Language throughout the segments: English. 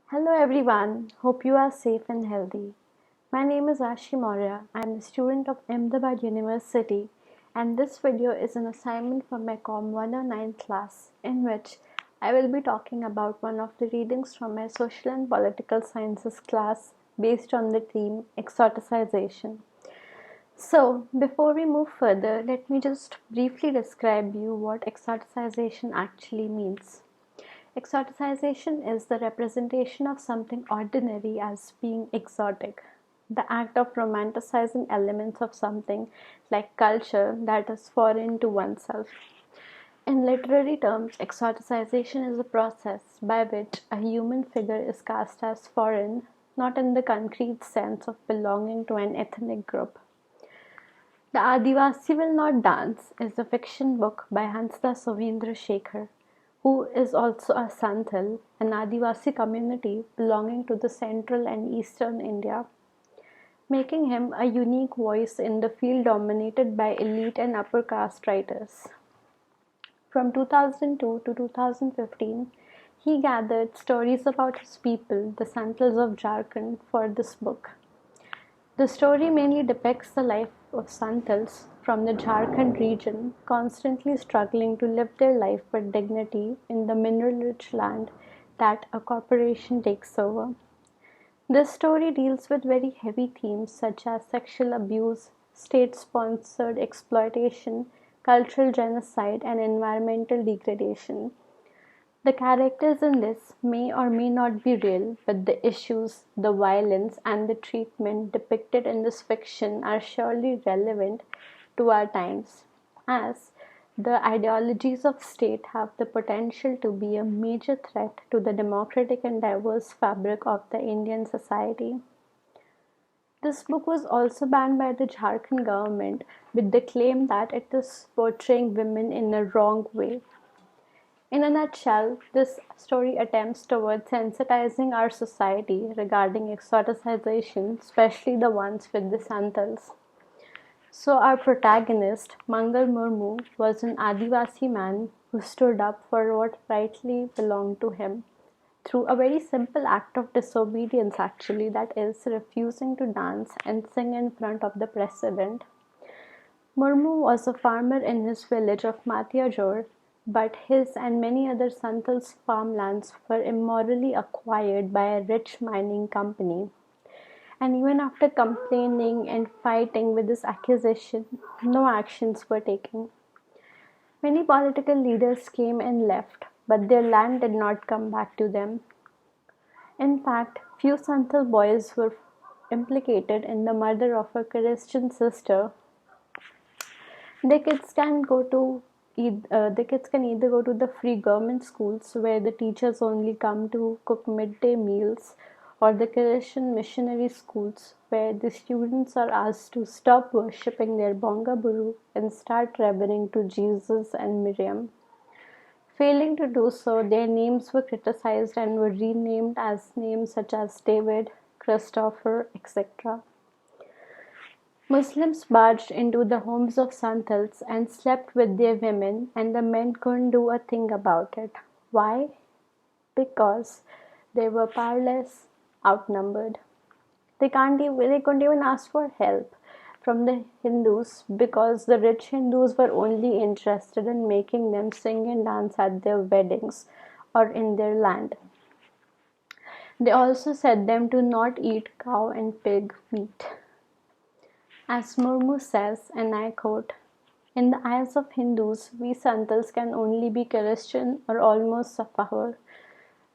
Hello everyone, hope you are safe and healthy. My name is Ashi Maurya. I am a student of Ahmedabad University and this video is an assignment for my Com 109 class in which I will be talking about one of the readings from my social and political sciences class based on the theme exoticization. So, before we move further, let me just briefly describe you what exoticization actually means. Exoticization is the representation of something ordinary as being exotic. The act of romanticizing elements of something like culture that is foreign to oneself. In literary terms, exoticization is a process by which a human figure is cast as foreign, not in the concrete sense of belonging to an ethnic group. The Adivasi Will Not Dance is a fiction book by Hansda Sowvendra Shekhar, who is also a Santhal, an Adivasi community belonging to the central and eastern India, making him a unique voice in the field dominated by elite and upper caste writers. From 2002 to 2015, he gathered stories about his people, the Santhals of Jharkhand, for this book. The story mainly depicts the life of Santals from the Jharkhand region, constantly struggling to live their life with dignity in the mineral-rich land that a corporation takes over. This story deals with very heavy themes such as sexual abuse, state-sponsored exploitation, cultural genocide, and environmental degradation. The characters in this may or may not be real, but the issues, the violence, and the treatment depicted in this fiction are surely relevant to our times, as the ideologies of state have the potential to be a major threat to the democratic and diverse fabric of the Indian society. This book was also banned by the Jharkhand government with the claim that it is portraying women in a wrong way. In a nutshell, this story attempts towards sensitizing our society regarding exoticization, especially the ones with the Santals. So, our protagonist, Mangal Murmu, was an Adivasi man who stood up for what rightly belonged to him through a very simple act of disobedience, actually, that is, refusing to dance and sing in front of the president. Murmu was a farmer in his village of Matiajor, but his and many other Santals' farmlands were immorally acquired by a rich mining company. And even after complaining and fighting with this accusation, no actions were taken. Many political leaders came and left, but their land did not come back to them. In fact, few Santal boys were implicated in the murder of a Christian sister. The kids can either go to the free government schools where the teachers only come to cook midday meals, or the Christian missionary schools where the students are asked to stop worshipping their Bongaburu and start revering to Jesus and Miriam. Failing to do so, their names were criticized and were renamed as names such as David, Christopher, etc. Muslims barged into the homes of Santals and slept with their women, and the men couldn't do a thing about it. Why? Because they were powerless, outnumbered. They couldn't even ask for help from the Hindus because the rich Hindus were only interested in making them sing and dance at their weddings or in their land. They also said them to not eat cow and pig meat. As Murmu says, and I quote, "In the eyes of Hindus, we Santals can only be Christian or almost Safahur.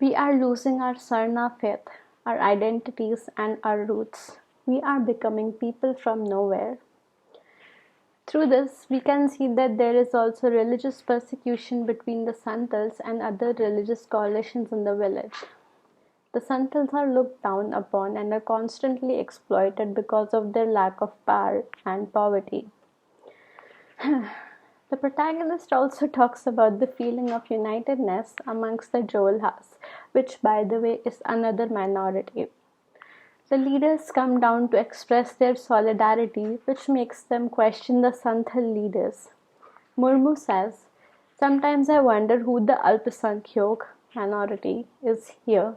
We are losing our Sarna faith, our identities, and our roots. We are becoming people from nowhere." Through this, we can see that there is also religious persecution between the Santals and other religious coalitions in the village. The Santals are looked down upon and are constantly exploited because of their lack of power and poverty. The protagonist also talks about the feeling of unitedness amongst the Jolhas, which, by the way, is another minority. The leaders come down to express their solidarity, which makes them question the Santhal leaders. Murmu says, "Sometimes I wonder who the Alpasankhyak minority is here.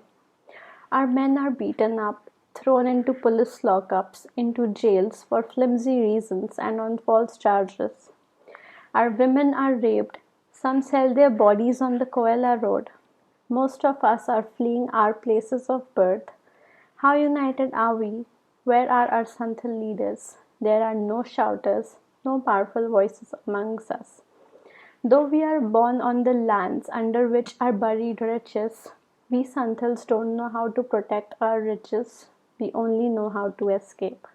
Our men are beaten up, thrown into police lockups, into jails for flimsy reasons and on false charges. Our women are raped. Some sell their bodies on the Koala Road. Most of us are fleeing our places of birth. How united are we? Where are our Santhal leaders? There are no shouters, no powerful voices amongst us. Though we are born on the lands under which are buried riches, we Santhals don't know how to protect our riches. We only know how to escape.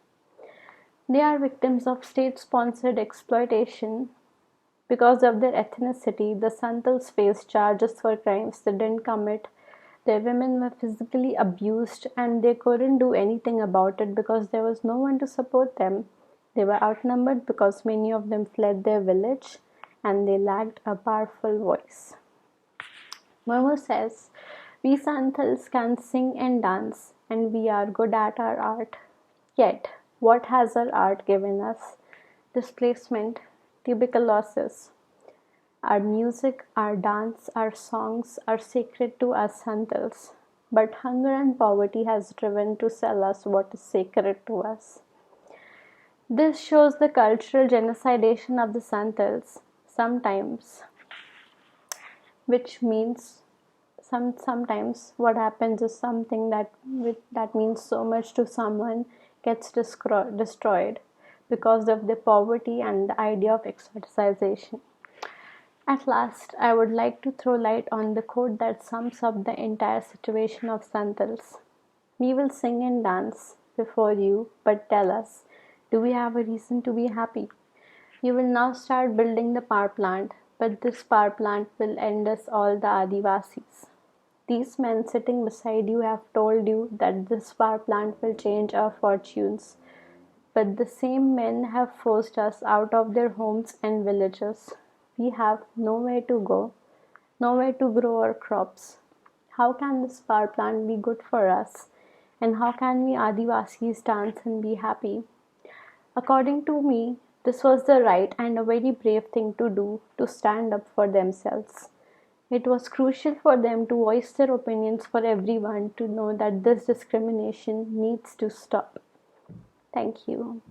They are victims of state-sponsored exploitation. Because of their ethnicity, the Santals face charges for crimes they didn't commit. Their women were physically abused and they couldn't do anything about it because there was no one to support them. They were outnumbered because many of them fled their village and they lacked a powerful voice. Momo says, we Santals can sing and dance and we are good at our art. Yet, what has our art given us? Displacement, tuberculosis. Our music, our dance, our songs are sacred to us Santals, but hunger and poverty has driven to sell us what is sacred to us. This shows the cultural genocidation of the Santals, sometimes, which means sometimes what happens is something that means so much to someone gets destroyed because of the poverty and the idea of exoticization. At last, I would like to throw light on the quote that sums up the entire situation of Santals. We will sing and dance before you, but tell us, do we have a reason to be happy? You will now start building the power plant, but this power plant will end us all the Adivasis. These men sitting beside you have told you that this power plant will change our fortunes. But the same men have forced us out of their homes and villages. We have nowhere to go, nowhere to grow our crops. How can this power plant be good for us? And how can we Adivasis dance and be happy? According to me, this was the right and a very brave thing to do, to stand up for themselves. It was crucial for them to voice their opinions for everyone to know that this discrimination needs to stop. Thank you.